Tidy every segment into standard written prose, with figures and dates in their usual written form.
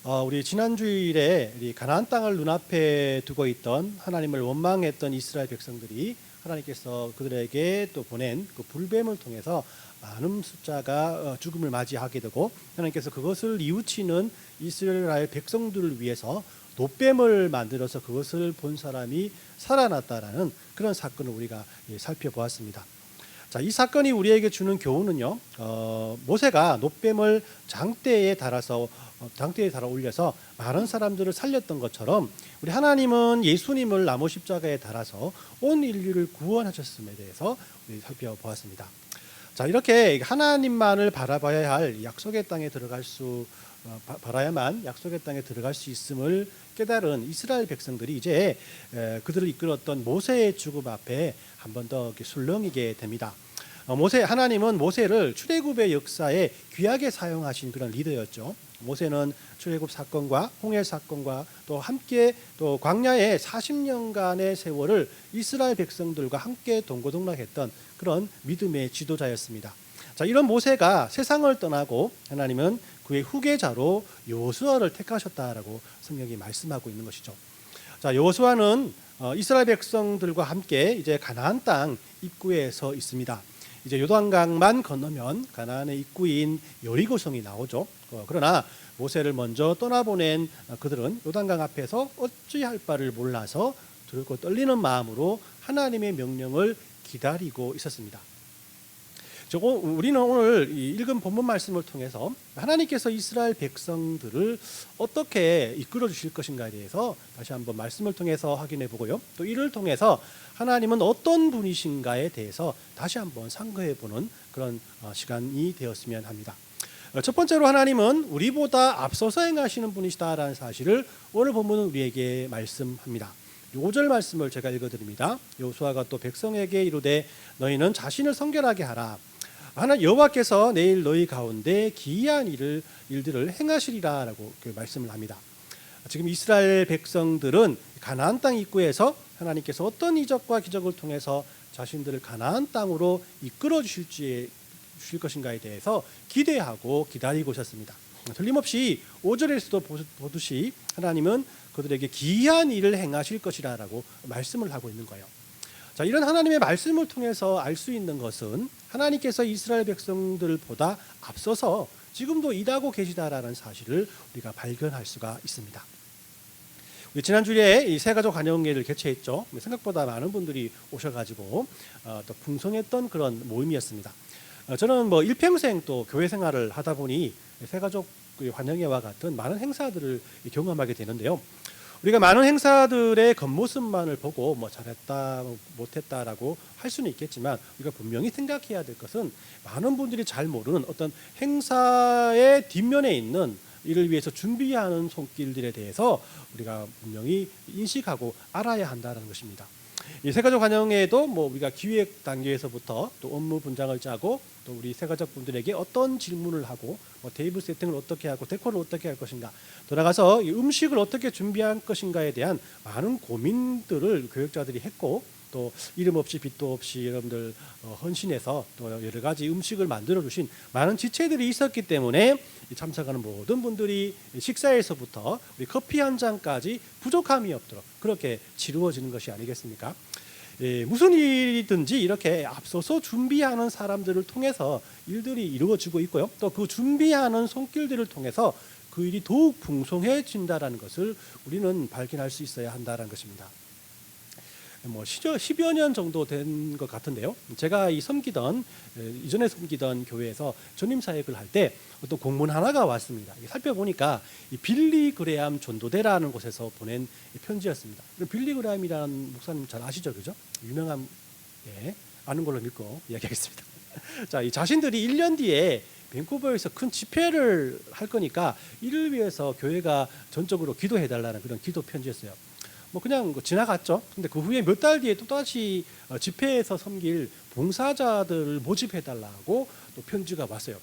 우리 지난 주일에 우리 가나안 땅을 눈앞에 두고 있던 하나님을 원망했던 이스라엘 백성들이 하나님께서 그들에게 또 보낸 그 불뱀을 통해서 많은 숫자가 죽음을 맞이하게 되고, 하나님께서 그것을 뉘우치는 이스라엘 백성들을 위해서 놋뱀을 만들어서 그것을 본 사람이 살아났다라는 그런 사건을 우리가 살펴보았습니다. 자, 이 사건이 우리에게 주는 교훈은요, 모세가 놋뱀을 장대에 달아 올려서 많은 사람들을 살렸던 것처럼 우리 하나님은 예수님을 나무 십자가에 달아서 온 인류를 구원하셨음에 대해서 우리 살펴보았습니다. 자, 이렇게 하나님만을 바라봐야 할 약속의 땅에 바라야만 약속의 땅에 들어갈 수 있음을 깨달은 이스라엘 백성들이 이제 그들을 이끌었던 모세의 죽음 앞에 한 번 더 술렁이게 됩니다. 하나님은 모세를 출애굽의 역사에 귀하게 사용하신 그런 리더였죠. 모세는 출애굽 사건과 홍해 사건과 또 함께 또 광야의 40년간의 세월을 이스라엘 백성들과 함께 동고동락했던 그런 믿음의 지도자였습니다. 자, 이런 모세가 세상을 떠나고 하나님은 그의 후계자로 여호수아를 택하셨다라고 성경이 말씀하고 있는 것이죠. 자, 여호수아는 이스라엘 백성들과 함께 이제 가나안 땅 입구에 서 있습니다. 이제 요단강만 건너면 가나안의 입구인 여리고성이 나오죠. 그러나 모세를 먼저 떠나보낸 그들은 요단강 앞에서 어찌할 바를 몰라서 두렵고 떨리는 마음으로 하나님의 명령을 기다리고 있었습니다. 우리는 오늘 읽은 본문 말씀을 통해서 하나님께서 이스라엘 백성들을 어떻게 이끌어 주실 것인가에 대해서 다시 한번 말씀을 통해서 확인해 보고요. 또 이를 통해서 하나님은 어떤 분이신가에 대해서 다시 한번 상고해 보는 그런 시간이 되었으면 합니다. 첫 번째로 하나님은 우리보다 앞서서 행하시는 분이시다라는 사실을 오늘 본문은 우리에게 말씀합니다. 5절 말씀을 제가 읽어드립니다. 여호수아가 또 백성에게 이르되 너희는 자신을 성결하게 하라. 여호와께서 내일 너희 가운데 기이한 일들을 행하시리라라고 말씀을 합니다. 지금 이스라엘 백성들은 가나안 땅 입구에서 하나님께서 어떤 이적과 기적을 통해서 자신들을 가나안 땅으로 이끌어 주실 것인가에 대해서 기대하고 기다리고 있었습니다. 틀림없이 5절에서도 보듯이 하나님은 그들에게 기이한 일을 행하실 것이라고 말씀을 하고 있는 거예요. 자, 이런 하나님의 말씀을 통해서 알 수 있는 것은 하나님께서 이스라엘 백성들보다 앞서서 지금도 일하고 계시다라는 사실을 우리가 발견할 수가 있습니다. 지난주에 이 새가족 환영회를 개최했죠. 생각보다 많은 분들이 오셔가지고 또 풍성했던 그런 모임이었습니다. 저는 일평생 또 교회 생활을 하다 보니 새가족 환영회와 같은 많은 행사들을 경험하게 되는데요. 우리가 많은 행사들의 겉모습만을 보고 잘했다 못했다라고 할 수는 있겠지만 우리가 분명히 생각해야 될 것은 많은 분들이 잘 모르는 어떤 행사의 뒷면에 있는 이를 위해서 준비하는 손길들에 대해서 우리가 분명히 인식하고 알아야 한다는 것입니다. 이 새가족 환영회에도 우리가 기획 단계에서부터 또 업무 분장을 짜고 또 우리 새가족 분들에게 어떤 질문을 하고 테이블 세팅을 어떻게 하고 데코를 어떻게 할 것인가, 돌아가서 이 음식을 어떻게 준비할 것인가에 대한 많은 고민들을 교육자들이 했고, 또 이름 없이 빛도 없이 여러분들 헌신해서 또 여러 가지 음식을 만들어 주신 많은 지체들이 있었기 때문에 참석하는 모든 분들이 식사에서부터 우리 커피 한 잔까지 부족함이 없도록 그렇게 치루어지는 것이 아니겠습니까? 무슨 일이든지 이렇게 앞서서 준비하는 사람들을 통해서 일들이 이루어지고 있고요. 또 그 준비하는 손길들을 통해서 그 일이 더욱 풍성해진다는 것을 우리는 발견할 수 있어야 한다는 것입니다. 10여 년 정도 된 것 같은데요. 제가 이전에 섬기던 교회에서 전임 사역을 할 때 어떤 공문 하나가 왔습니다. 살펴보니까 이 빌리 그레암 전도대라는 곳에서 보낸 편지였습니다. 빌리 그레암이라는 목사님 잘 아시죠, 그죠? 유명한, 아는 걸로 믿고 이야기하겠습니다. 자, 이 자신들이 1년 뒤에 밴쿠버에서 큰 집회를 할 거니까 이를 위해서 교회가 전적으로 기도해달라는 그런 기도 편지였어요. 그냥 지나갔죠. 근데 그 후에 몇 달 뒤에 또다시 집회에서 섬길 봉사자들을 모집해달라고 또 편지가 왔어요.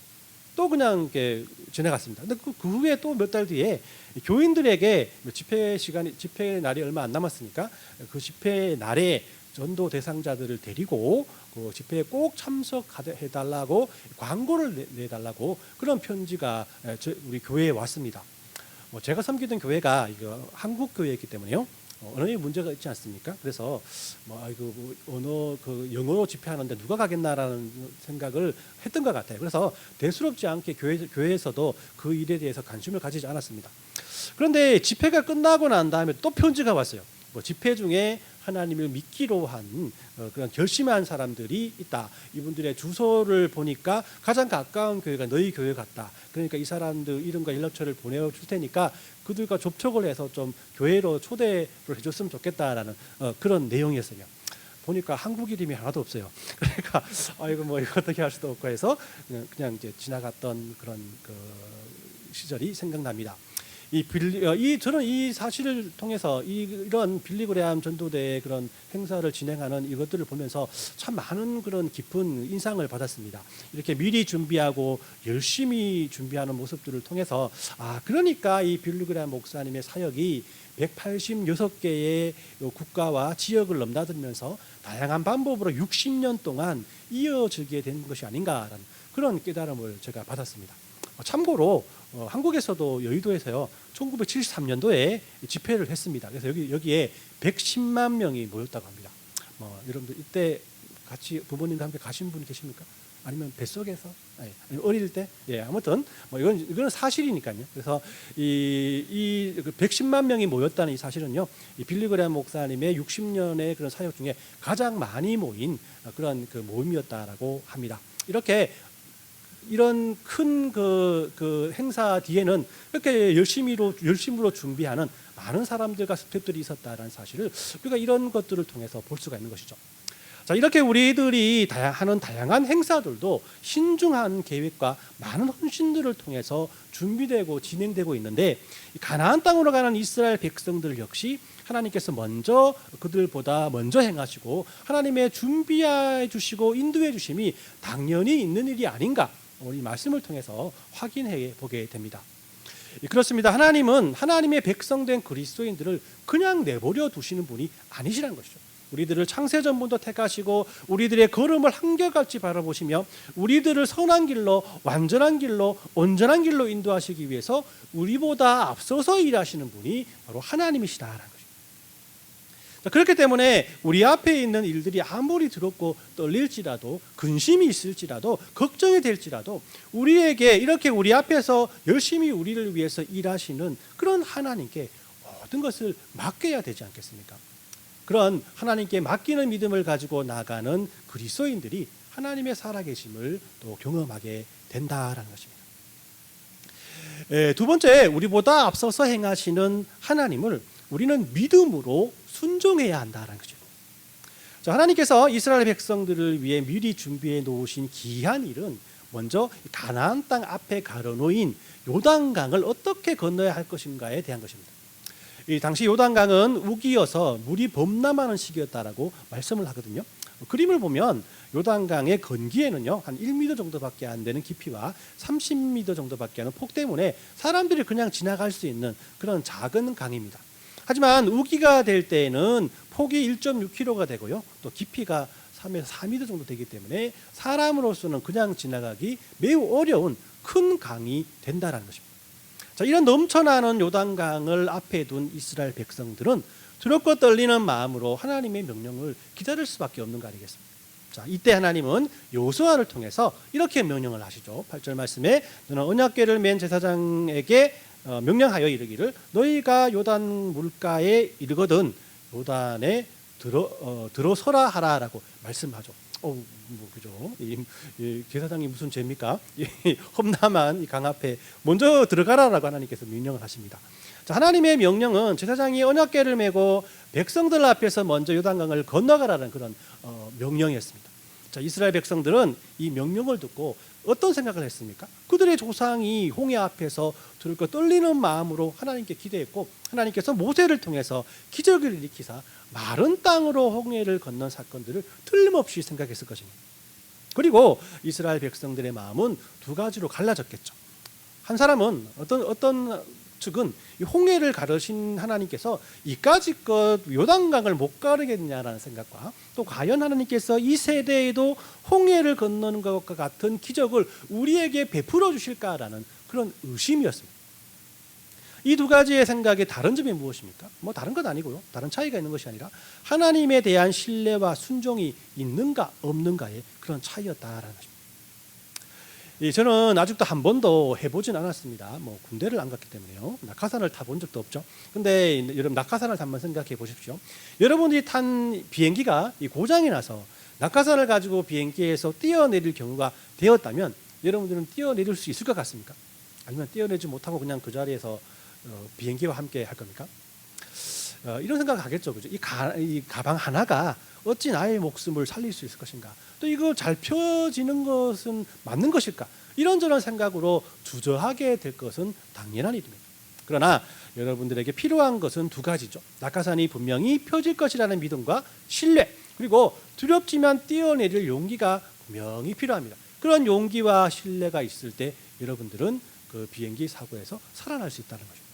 또 그냥 이렇게 지나갔습니다. 근데 그 후에 또 몇 달 뒤에 교인들에게 집회 날이 얼마 안 남았으니까 그 집회 날에 전도 대상자들을 데리고 그 집회에 꼭 참석해달라고 광고를 내달라고 그런 편지가 우리 교회에 왔습니다. 제가 섬기던 교회가 이거 한국 교회였기 때문에요. 언어에 문제가 있지 않습니까? 그래서 언어 영어로 집회하는데 누가 가겠나라는 생각을 했던 것 같아요. 그래서 대수롭지 않게 교회에서도 그 일에 대해서 관심을 가지지 않았습니다. 그런데 집회가 끝나고 난 다음에 또 편지가 왔어요. 집회 중에 하나님을 믿기로 한 그런 결심한 사람들이 있다. 이분들의 주소를 보니까 가장 가까운 교회가 너희 교회 같다. 그러니까 이 사람들 이름과 연락처를 보내줄 테니까 그들과 접촉을 해서 좀 교회로 초대를 해줬으면 좋겠다라는 그런 내용이었어요. 보니까 한국 이름이 하나도 없어요. 그러니까 이거 어떻게 할 수도 없고 해서 그냥 이제 지나갔던 그런 그 시절이 생각납니다. 저는 이 사실을 통해서 이런 빌리그레암 전도대의 그런 행사를 진행하는 이것들을 보면서 참 많은 그런 깊은 인상을 받았습니다. 이렇게 미리 준비하고 열심히 준비하는 모습들을 통해서 그러니까 이 빌리그레암 목사님의 사역이 186개의 국가와 지역을 넘나들면서 다양한 방법으로 60년 동안 이어지게 된 것이 아닌가라는 그런 깨달음을 제가 받았습니다. 참고로 한국에서도 여의도에서요 1973년도에 집회를 했습니다. 그래서 여기에 110만 명이 모였다고 합니다. 여러분들 이때 같이 부모님과 함께 가신 분 계십니까? 아니면 뱃속에서? 아니면 어릴 때? 아무튼 이건 사실이니까요. 그래서 이 110만 명이 모였다는 이 사실은요, 이 빌리그레암 목사님의 60년의 그런 사역 중에 가장 많이 모인 그런 그 모임이었다라고 합니다. 이런 큰 그 행사 뒤에는 이렇게 열심으로 준비하는 많은 사람들과 스태프들이 있었다라는 사실을 우리가 이런 것들을 통해서 볼 수가 있는 것이죠. 자, 이렇게 우리들이 하는 다양한 행사들도 신중한 계획과 많은 헌신들을 통해서 준비되고 진행되고 있는데, 가나안 땅으로 가는 이스라엘 백성들 역시 하나님께서 그들보다 먼저 행하시고 하나님의 준비해 주시고 인도해 주심이 당연히 있는 일이 아닌가, 우리 말씀을 통해서 확인해 보게 됩니다. 그렇습니다. 하나님은 하나님의 백성된 그리스도인들을 그냥 내버려 두시는 분이 아니시라는 것이죠. 우리들을 창세전부터 택하시고 우리들의 걸음을 한결같이 바라보시며 우리들을 선한 길로, 완전한 길로, 온전한 길로 인도하시기 위해서 우리보다 앞서서 일하시는 분이 바로 하나님이시다라는 것입니다. 그렇기 때문에 우리 앞에 있는 일들이 아무리 두렵고 떨릴지라도, 근심이 있을지라도, 걱정이 될지라도 우리에게 이렇게 우리 앞에서 열심히 우리를 위해서 일하시는 그런 하나님께 모든 것을 맡겨야 되지 않겠습니까? 그런 하나님께 맡기는 믿음을 가지고 나가는 그리스도인들이 하나님의 살아계심을 또 경험하게 된다라는 것입니다. 두 번째, 우리보다 앞서서 행하시는 하나님을 우리는 믿음으로 순종해야 한다는 거죠. 하나님께서 이스라엘 백성들을 위해 미리 준비해 놓으신 귀한 일은 먼저 가나안 땅 앞에 가로놓인 요단강을 어떻게 건너야 할 것인가에 대한 것입니다. 이 당시 요단강은 우기여서 물이 범람하는 시기였다라고 말씀을 하거든요. 그림을 보면 요단강의 건기에는요 한 1m 정도밖에 안 되는 깊이와 30m 정도밖에 안 되는 폭 때문에 사람들이 그냥 지나갈 수 있는 그런 작은 강입니다. 하지만 우기가 될 때에는 폭이 1.6km가 되고요, 또 깊이가 3에서 4m 정도 되기 때문에 사람으로서는 그냥 지나가기 매우 어려운 큰 강이 된다는 것입니다. 자, 이런 넘쳐나는 요단강을 앞에 둔 이스라엘 백성들은 두렵고 떨리는 마음으로 하나님의 명령을 기다릴 수밖에 없는 거 아니겠습니까? 자, 이때 하나님은 여호수아를 통해서 이렇게 명령을 하시죠. 8절 말씀에 너는 언약궤를 맨 제사장에게 명령하여 이르기를 너희가 요단 물가에 이르거든 요단에 들어서라 하라라고 말씀하죠. 그죠? 이 제사장이 무슨 죄입니까? 험난한 이 강 앞에 먼저 들어가라라고 하나님께서 명령을 하십니다. 자, 하나님의 명령은 제사장이 언약궤를 메고 백성들 앞에서 먼저 요단강을 건너가라는 그런 명령이었습니다. 자, 이스라엘 백성들은 이 명령을 듣고 어떤 생각을 했습니까? 그들의 조상이 홍해 앞에서 두렵고 떨리는 마음으로 하나님께 기대했고 하나님께서 모세를 통해서 기적을 일으키사 마른 땅으로 홍해를 건넌 사건들을 틀림없이 생각했을 것입니다. 그리고 이스라엘 백성들의 마음은 두 가지로 갈라졌겠죠. 한 사람은 어떤 측은 이 홍해를 가르신 하나님께서 이까지껏 요단강을 못 가르겠냐라는 생각과 또 과연 하나님께서 이 세대에도 홍해를 건너는 것과 같은 기적을 우리에게 베풀어 주실까라는 그런 의심이었습니다. 이 두 가지의 생각의 다른 점이 무엇입니까? 뭐 다른 건 아니고요. 다른 차이가 있는 것이 아니라 하나님에 대한 신뢰와 순종이 있는가 없는가의 그런 차이였다라는 것입니다. 저는 아직도 한 번도 해보진 않았습니다. 뭐 군대를 안 갔기 때문에요. 낙하산을 타본 적도 없죠. 근데 여러분 낙하산을 한번 생각해 보십시오. 여러분들이 탄 비행기가 고장이 나서 낙하산을 가지고 비행기에서 뛰어내릴 경우가 되었다면 여러분들은 뛰어내릴 수 있을 것 같습니까? 아니면 뛰어내지 못하고 그냥 그 자리에서 비행기와 함께 할 겁니까? 이런 생각을 하겠죠. 그죠? 이 가방 하나가 어찌 나의 목숨을 살릴 수 있을 것인가? 또 이거 잘 펴지는 것은 맞는 것일까? 이런저런 생각으로 주저하게 될 것은 당연한 일입니다. 그러나 여러분들에게 필요한 것은 두 가지죠. 낙하산이 분명히 펴질 것이라는 믿음과 신뢰, 그리고 두렵지만 뛰어내릴 용기가 분명히 필요합니다. 그런 용기와 신뢰가 있을 때 여러분들은 그 비행기 사고에서 살아날 수 있다는 것입니다.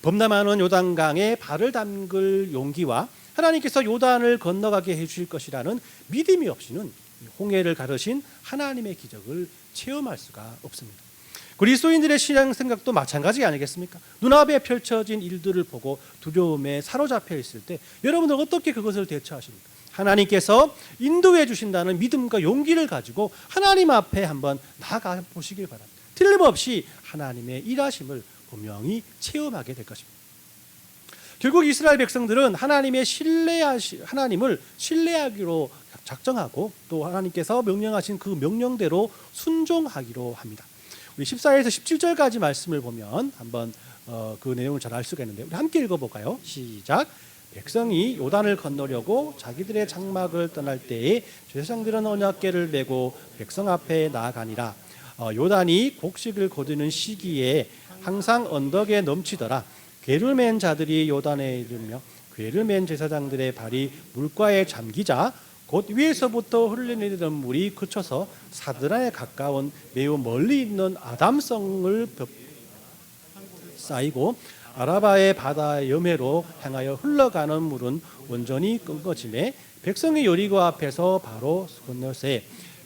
범람하는 요단강에 발을 담글 용기와 하나님께서 요단을 건너가게 해주실 것이라는 믿음이 없이는 홍해를 가르신 하나님의 기적을 체험할 수가 없습니다. 그리스도인들의 신앙 생각도 마찬가지 아니겠습니까? 눈앞에 펼쳐진 일들을 보고 두려움에 사로잡혀 있을 때 여러분들 어떻게 그것을 대처하십니까? 하나님께서 인도해 주신다는 믿음과 용기를 가지고 하나님 앞에 한번 나아가 보시길 바랍니다. 틀림없이 하나님의 일하심을 분명히 체험하게 될 것입니다. 결국 이스라엘 백성들은 하나님을 신뢰하기로 작정하고 또 하나님께서 명령하신 그 명령대로 순종하기로 합니다. 우리 14에서 17절까지 말씀을 보면 한번 그 내용을 잘 알 수가 있는데 우리 함께 읽어볼까요? 시작. 백성이 요단을 건너려고 자기들의 장막을 떠날 때에 제사장들은 언약궤를 메고 백성 앞에 나아가니라. 요단이 곡식을 거두는 시기에 항상 언덕에 넘치더라. 궤를 맨 자들이 요단에 이르며 궤를 맨 제사장들의 발이 물가에 잠기자 곧 위에서부터 흘러내리던 물이 그쳐서 사드라에 가까운 매우 멀리 있는 아담성을 쌓이고 아라바의 바다 여매로 향하여 흘러가는 물은 온전히 끊어지매 백성이 여리고 앞에서 바로 건너세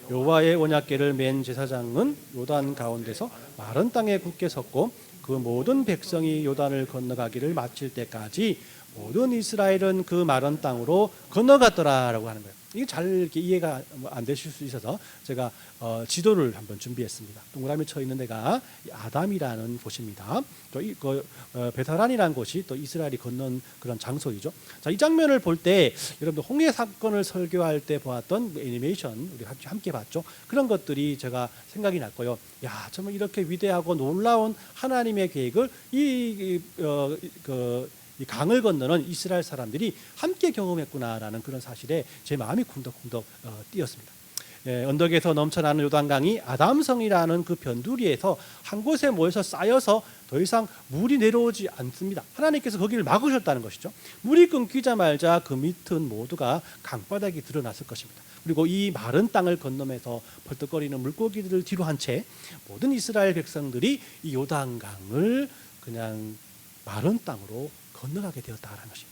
여호와의 언약궤를 맨 제사장은 요단 가운데서 마른 땅에 굳게 섰고 그 모든 백성이 요단을 건너가기를 마칠 때까지 모든 이스라엘은 그 마른 땅으로 건너갔더라라고 하는 거예요. 이게 잘 이렇게 이해가 안 되실 수 있어서 제가 지도를 한번 준비했습니다. 동그라미 쳐 있는 데가 아담이라는 곳입니다. 또 베타란이라는 곳이 또 이스라엘이 건넌 그런 장소이죠. 자, 이 장면을 볼 때 여러분들 홍해 사건을 설교할 때 보았던 애니메이션 우리 함께 봤죠. 그런 것들이 제가 생각이 났고요. 야, 정말 이렇게 위대하고 놀라운 하나님의 계획을 이 강을 건너는 이스라엘 사람들이 함께 경험했구나라는 그런 사실에 제 마음이 쿵덕쿵덕 뛰었습니다. 언덕에서 넘쳐나는 요단강이 아담성이라는 그 변두리에서 한 곳에 모여서 쌓여서 더 이상 물이 내려오지 않습니다. 하나님께서 거기를 막으셨다는 것이죠. 물이 끊기자마자 그 밑은 모두가 강바닥이 드러났을 것입니다. 그리고 이 마른 땅을 건너면서 벌떡거리는 물고기들을 뒤로 한 채 모든 이스라엘 백성들이 이 요단강을 그냥 마른 땅으로 건너가게 되었다라는 것입니다.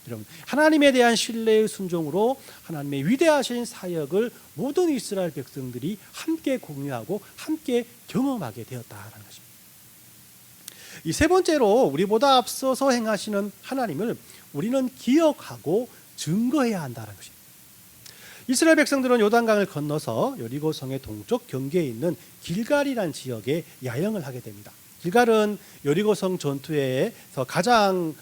여러분, 하나님에 대한 신뢰의 순종으로 하나님의 위대하신 사역을 모든 이스라엘 백성들이 함께 공유하고 함께 경험하게 되었다라는 것입니다. 이 세 번째로 우리보다 앞서서 행하시는 하나님을 우리는 기억하고 증거해야 한다는 것입니다. 이스라엘 백성들은 요단강을 건너서 여리고성의 동쪽 경계에 있는 길갈이라는 지역에 야영을 하게 됩니다. 길갈은 여리고성 전투에서 가장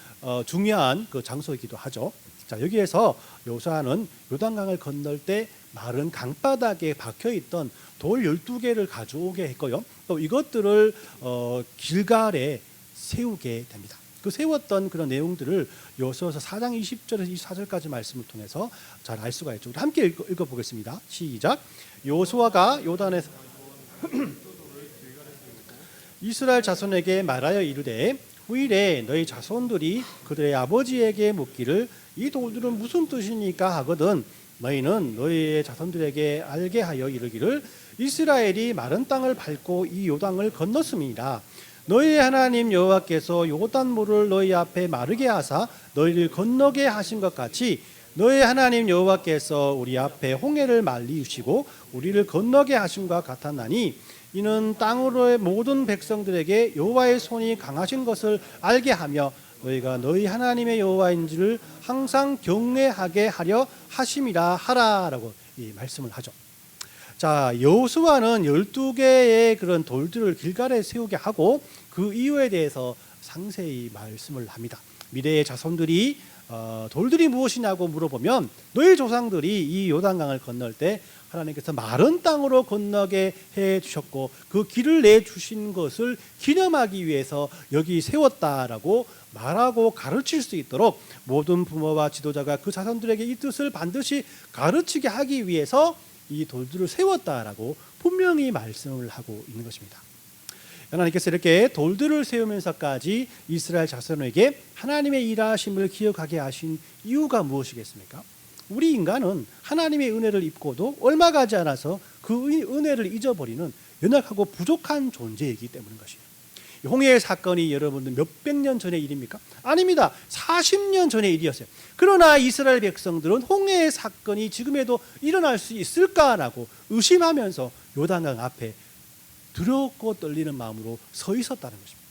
중요한 그 장소이기도 하죠. 자, 여기에서 여호수아는 요단강을 건널 때 마른 강바닥에 박혀 있던 돌 12개를 가져오게 했고요. 또 이것들을 길갈에 세우게 됩니다. 그 세웠던 그런 내용들을 여호수아서 4장 20절에서 24절까지 말씀을 통해서 잘 알 수가 있죠. 우리 함께 읽어보겠습니다. 시작. 여호수아가 요단에서 이스라엘 자손에게 말하여 이르되 후일에 너희 자손들이 그들의 아버지에게 묻기를 이 돌들은 무슨 뜻이니까 하거든 너희는 너희의 자손들에게 알게 하여 이르기를 이스라엘이 마른 땅을 밟고 이 요단을 건넜음이니라. 너희의 하나님 여호와께서 요단물을 너희 앞에 마르게 하사 너희를 건너게 하신 것 같이 너의 하나님 여호와께서 우리 앞에 홍해를 말리우시고 우리를 건너게 하심과 같았나니 이는 땅으로의 모든 백성들에게 여호와의 손이 강하신 것을 알게 하며 너희가 너희 하나님의 여호와인지를 항상 경외하게 하려 하심이라 하라라고 이 말씀을 하죠. 자, 여호수아는 12개의 그런 돌들을 길갈에 세우게 하고 그 이유에 대해서 상세히 말씀을 합니다. 미래의 자손들이 돌들이 무엇이냐고 물어보면 너희 조상들이 이 요단강을 건널 때 하나님께서 마른 땅으로 건너게 해 주셨고 그 길을 내 주신 것을 기념하기 위해서 여기 세웠다라고 말하고 가르칠 수 있도록 모든 부모와 지도자가 그 자손들에게 이 뜻을 반드시 가르치게 하기 위해서 이 돌들을 세웠다라고 분명히 말씀을 하고 있는 것입니다. 하나님께서 이렇게 돌들을 세우면서까지 이스라엘 자손에게 하나님의 일하심을 기억하게 하신 이유가 무엇이겠습니까? 우리 인간은 하나님의 은혜를 입고도 얼마 가지 않아서 그 은혜를 잊어버리는 연약하고 부족한 존재이기 때문인 것이에요. 홍해의 사건이 여러분들 몇백 년 전의 일입니까? 아닙니다. 40년 전의 일이었어요. 그러나 이스라엘 백성들은 홍해의 사건이 지금에도 일어날 수 있을까라고 의심하면서 요단강 앞에 두렵고 떨리는 마음으로 서 있었다는 것입니다.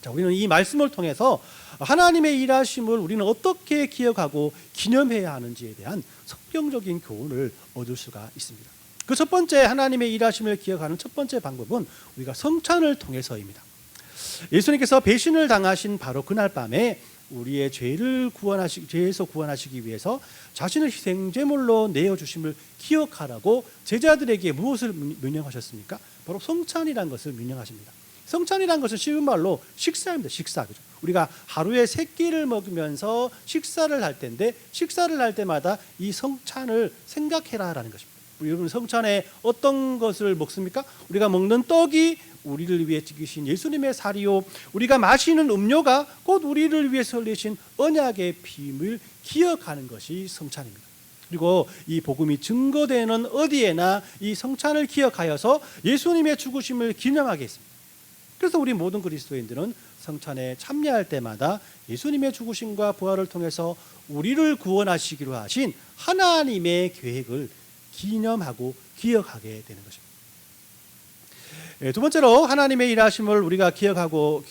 자, 우리는 이 말씀을 통해서 하나님의 일하심을 우리는 어떻게 기억하고 기념해야 하는지에 대한 성경적인 교훈을 얻을 수가 있습니다. 그 첫 번째 하나님의 일하심을 기억하는 첫 번째 방법은 우리가 성찬을 통해서입니다. 예수님께서 배신을 당하신 바로 그날 밤에 우리의 죄에서 구원하시기 위해서 자신을 희생제물로 내어주심을 기억하라고 제자들에게 무엇을 명령하셨습니까? 바로 성찬이라는 것을 명령하십니다. 성찬이라는 것은 쉬운 말로 식사입니다. 식사, 그죠? 우리가 하루에 3끼를 먹으면서 식사를 할 텐데 식사를 할 때마다 이 성찬을 생각해라라는 것입니다. 여러분, 성찬에 어떤 것을 먹습니까? 우리가 먹는 떡이 우리를 위해 지키신 예수님의 살이요, 우리가 마시는 음료가 곧 우리를 위해서 흘리신 언약의 피임을 기억하는 것이 성찬입니다. 그리고 이 복음이 증거되는 어디에나 이 성찬을 기억하여서 예수님의 죽으심을 기념하게 했습니다. 그래서 우리 모든 그리스도인들은 성찬에 참여할 때마다 예수님의 죽으심과 부활을 통해서 우리를 구원하시기로 하신 하나님의 계획을 기념하고 기억하게 되는 것입니다. 두 번째로 하나님의 일하심을 우리가 기억하고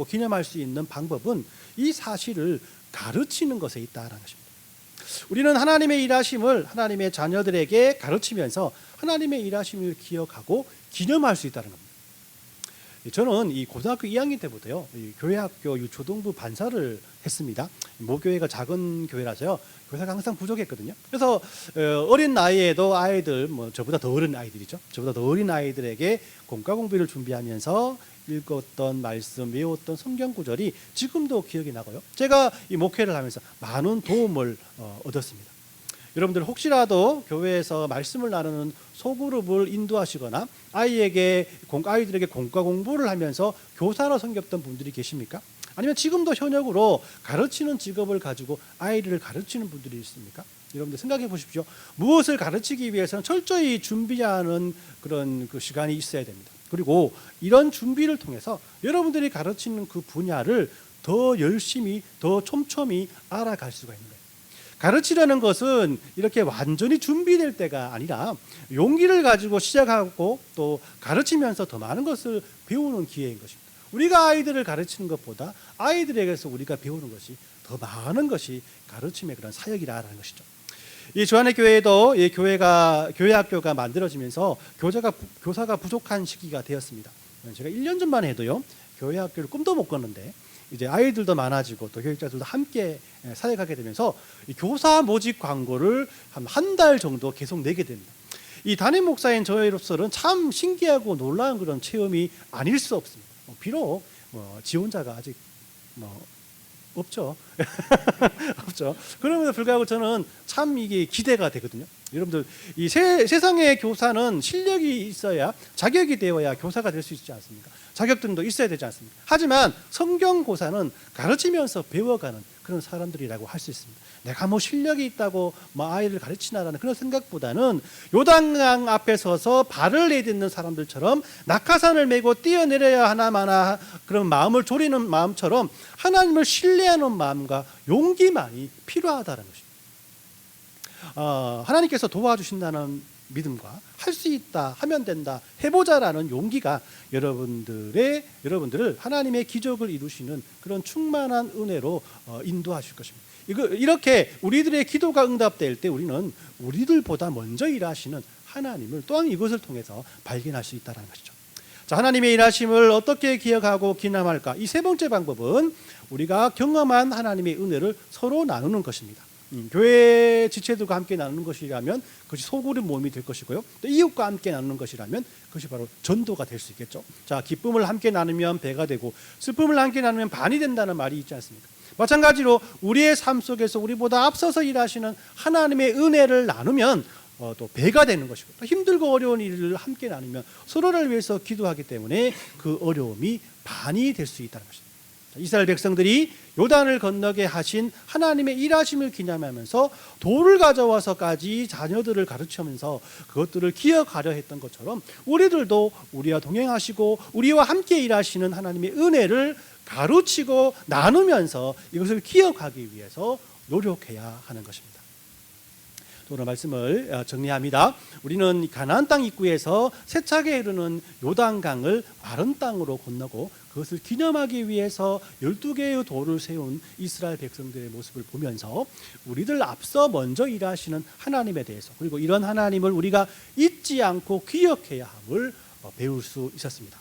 기념할 수 있는 방법은 이 사실을 가르치는 것에 있다는 것입니다. 우리는 하나님의 일하심을 하나님의 자녀들에게 가르치면서 하나님의 일하심을 기억하고 기념할 수 있다는 겁니다. 저는 이 고등학교 2학년 때부터요, 교회학교 유초등부 반사를 했습니다. 모교회가 작은 교회라서요, 교사가 항상 부족했거든요. 그래서 어린 나이에도 아이들, 저보다 더 어린 아이들이죠. 저보다 더 어린 아이들에게 공과 공비를 준비하면서 읽었던 말씀, 외웠던 성경 구절이 지금도 기억이 나고요. 제가 이 목회를 하면서 많은 도움을 얻었습니다. 여러분들 혹시라도 교회에서 말씀을 나누는 소그룹을 인도하시거나 아이들에게 공과 공부를 하면서 교사로 섬겼던 분들이 계십니까? 아니면 지금도 현역으로 가르치는 직업을 가지고 아이들을 가르치는 분들이 있습니까? 여러분들 생각해 보십시오. 무엇을 가르치기 위해서는 철저히 준비하는 그런 그 시간이 있어야 됩니다. 그리고 이런 준비를 통해서 여러분들이 가르치는 그 분야를 더 열심히, 더 촘촘히 알아갈 수가 있는 거예요. 가르치려는 것은 이렇게 완전히 준비될 때가 아니라 용기를 가지고 시작하고 또 가르치면서 더 많은 것을 배우는 기회인 것입니다. 우리가 아이들을 가르치는 것보다 아이들에게서 우리가 배우는 것이 더 많은 것이 가르침의 그런 사역이라는 것이죠. 이 조한의 교회에도 이 교회학교가 만들어지면서 교사가 부족한 시기가 되었습니다. 제가 1년 전만 해도요, 교회학교를 꿈도 못 꿨는데 이제 아이들도 많아지고 또 교육자들도 함께 사역하게 되면서 이 교사 모집 광고를 한 달 정도 계속 내게 됩니다. 이 담임 목사인 저희로서는 참 신기하고 놀라운 그런 체험이 아닐 수 없습니다. 비록 지원자가 아직 없죠. 없죠. 그럼에도 불구하고 저는 참 이게 기대가 되거든요. 여러분들, 이 세상의 교사는 실력이 있어야, 자격이 되어야 교사가 될 수 있지 않습니까? 자격증도 있어야 되지 않습니까? 하지만 성경고사는 가르치면서 배워가는 그런 사람들이라고 할 수 있습니다. 내가 실력이 있다고 아이를 가르치나라는 그런 생각보다는 요단강 앞에 서서 발을 내딛는 사람들처럼 낙하산을 메고 뛰어내려야 하나 마나 그런 마음을 졸이는 마음처럼 하나님을 신뢰하는 마음과 용기만이 필요하다는 것입니다. 하나님께서 도와주신다는 믿음과 할 수 있다, 하면 된다, 해보자라는 용기가 여러분들을 하나님의 기적을 이루시는 그런 충만한 은혜로 인도하실 것입니다. 이렇게 우리들의 기도가 응답될 때 우리는 우리들보다 먼저 일하시는 하나님을 또한 이것을 통해서 발견할 수 있다는 것이죠. 자, 하나님의 일하심을 어떻게 기억하고 기념할까? 이 세 번째 방법은 우리가 경험한 하나님의 은혜를 서로 나누는 것입니다. 교회 지체들과 함께 나누는 것이라면 그것이 소그룹 모임이 될 것이고요. 또 이웃과 함께 나누는 것이라면 그것이 바로 전도가 될 수 있겠죠. 자, 기쁨을 함께 나누면 배가 되고 슬픔을 함께 나누면 반이 된다는 말이 있지 않습니까? 마찬가지로 우리의 삶 속에서 우리보다 앞서서 일하시는 하나님의 은혜를 나누면 또 배가 되는 것이고, 또 힘들고 어려운 일을 함께 나누면 서로를 위해서 기도하기 때문에 그 어려움이 반이 될 수 있다는 것입니다. 이스라엘 백성들이 요단을 건너게 하신 하나님의 일하심을 기념하면서 돌을 가져와서까지 자녀들을 가르치면서 그것들을 기억하려 했던 것처럼 우리들도 우리와 동행하시고 우리와 함께 일하시는 하나님의 은혜를 가르치고 나누면서 이것을 기억하기 위해서 노력해야 하는 것입니다. 오늘 말씀을 정리합니다. 우리는 가나안 땅 입구에서 세차게 흐르는 요단강을 마른 땅으로 건너고 그것을 기념하기 위해서 12개의 돌을 세운 이스라엘 백성들의 모습을 보면서 우리들 앞서 먼저 일하시는 하나님에 대해서, 그리고 이런 하나님을 우리가 잊지 않고 기억해야 함을 배울 수 있었습니다.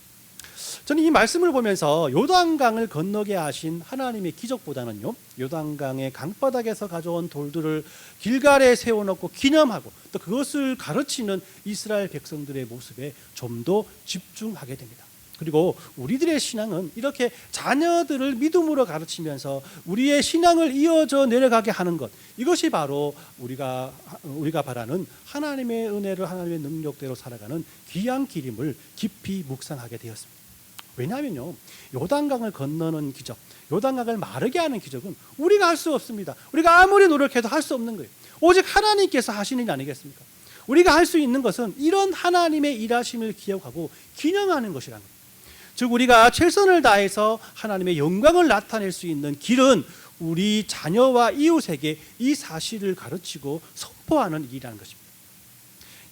저는 이 말씀을 보면서 요단강을 건너게 하신 하나님의 기적보다는요, 요단강의 강바닥에서 가져온 돌들을 길갈에 세워놓고 기념하고 또 그것을 가르치는 이스라엘 백성들의 모습에 좀 더 집중하게 됩니다. 그리고 우리들의 신앙은 이렇게 자녀들을 믿음으로 가르치면서 우리의 신앙을 이어져 내려가게 하는 것, 이것이 바로 우리가 바라는 하나님의 은혜를 하나님의 능력대로 살아가는 귀한 길임을 깊이 묵상하게 되었습니다. 왜냐하면요, 요단강을 건너는 기적, 요단강을 마르게 하는 기적은 우리가 할 수 없습니다. 우리가 아무리 노력해도 할 수 없는 거예요. 오직 하나님께서 하시는 일 아니겠습니까? 우리가 할 수 있는 것은 이런 하나님의 일하심을 기억하고 기념하는 것이라는 거예요. 즉 우리가 최선을 다해서 하나님의 영광을 나타낼 수 있는 길은 우리 자녀와 이웃에게 이 사실을 가르치고 선포하는 일이라는 것입니다.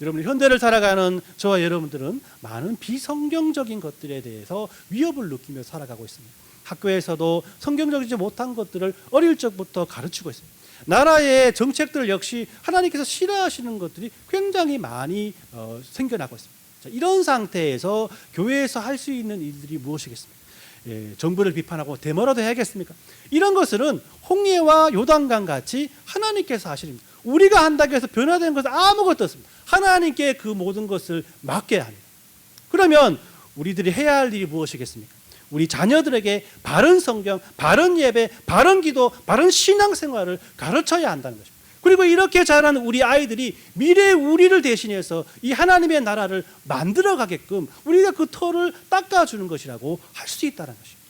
여러분, 현대를 살아가는 저와 여러분들은 많은 비성경적인 것들에 대해서 위협을 느끼며 살아가고 있습니다. 학교에서도 성경적이지 못한 것들을 어릴 적부터 가르치고 있습니다. 나라의 정책들 역시 하나님께서 싫어하시는 것들이 굉장히 많이 생겨나고 있습니다. 자, 이런 상태에서 교회에서 할 수 있는 일들이 무엇이겠습니까? 정부를 비판하고 데모라도 해야겠습니까? 이런 것들은 홍해와 요단강 같이 하나님께서 하시는 겁니다. 우리가 한다고 해서 변화되는 것은 아무것도 없습니다. 하나님께 그 모든 것을 맡겨야 합니다. 그러면 우리들이 해야 할 일이 무엇이겠습니까? 우리 자녀들에게 바른 성경, 바른 예배, 바른 기도, 바른 신앙생활을 가르쳐야 한다는 것입니다. 그리고 이렇게 자라는 우리 아이들이 미래의 우리를 대신해서 이 하나님의 나라를 만들어가게끔 우리가 그 터를 닦아주는 것이라고 할 수 있다는 것입니다.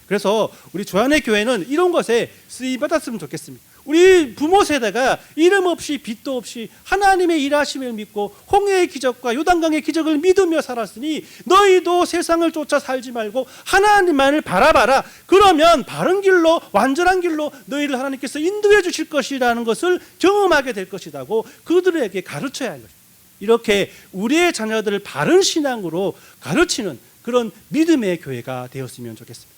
그래서 우리 조한의 교회는 이런 것에 쓰임받았으면 좋겠습니다. 우리 부모 세대가 이름 없이 빛도 없이 하나님의 일하심을 믿고 홍해의 기적과 요단강의 기적을 믿으며 살았으니 너희도 세상을 쫓아 살지 말고 하나님만을 바라봐라. 그러면 바른 길로, 완전한 길로 너희를 하나님께서 인도해 주실 것이라는 것을 경험하게 될 것이라고 그들에게 가르쳐야 할 것입니다. 이렇게 우리의 자녀들을 바른 신앙으로 가르치는 그런 믿음의 교회가 되었으면 좋겠습니다.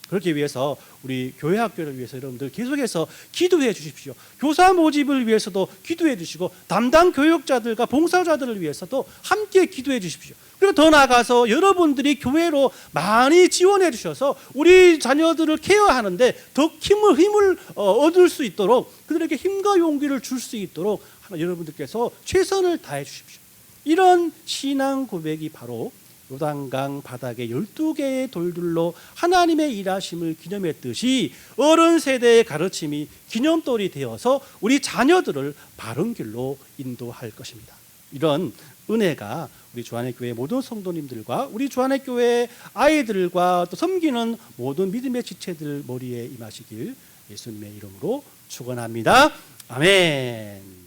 그렇기 위해서 우리 교회 학교를 위해서 여러분들 계속해서 기도해 주십시오. 교사 모집을 위해서도 기도해 주시고 담당 교육자들과 봉사자들을 위해서도 함께 기도해 주십시오. 그리고 더 나아가서 여러분들이 교회로 많이 지원해 주셔서 우리 자녀들을 케어하는데 더 힘을 얻을 수 있도록, 그들에게 힘과 용기를 줄 수 있도록 여러분들께서 최선을 다해 주십시오. 이런 신앙 고백이 바로 요단강 바닥에 12개의 돌들로 하나님의 일하심을 기념했듯이 어른 세대의 가르침이 기념돌이 되어서 우리 자녀들을 바른 길로 인도할 것입니다. 이런 은혜가 우리 주안의 교회 모든 성도님들과 우리 주안의 교회 아이들과 또 섬기는 모든 믿음의 지체들 머리에 임하시길 예수님의 이름으로 축원합니다. 아멘.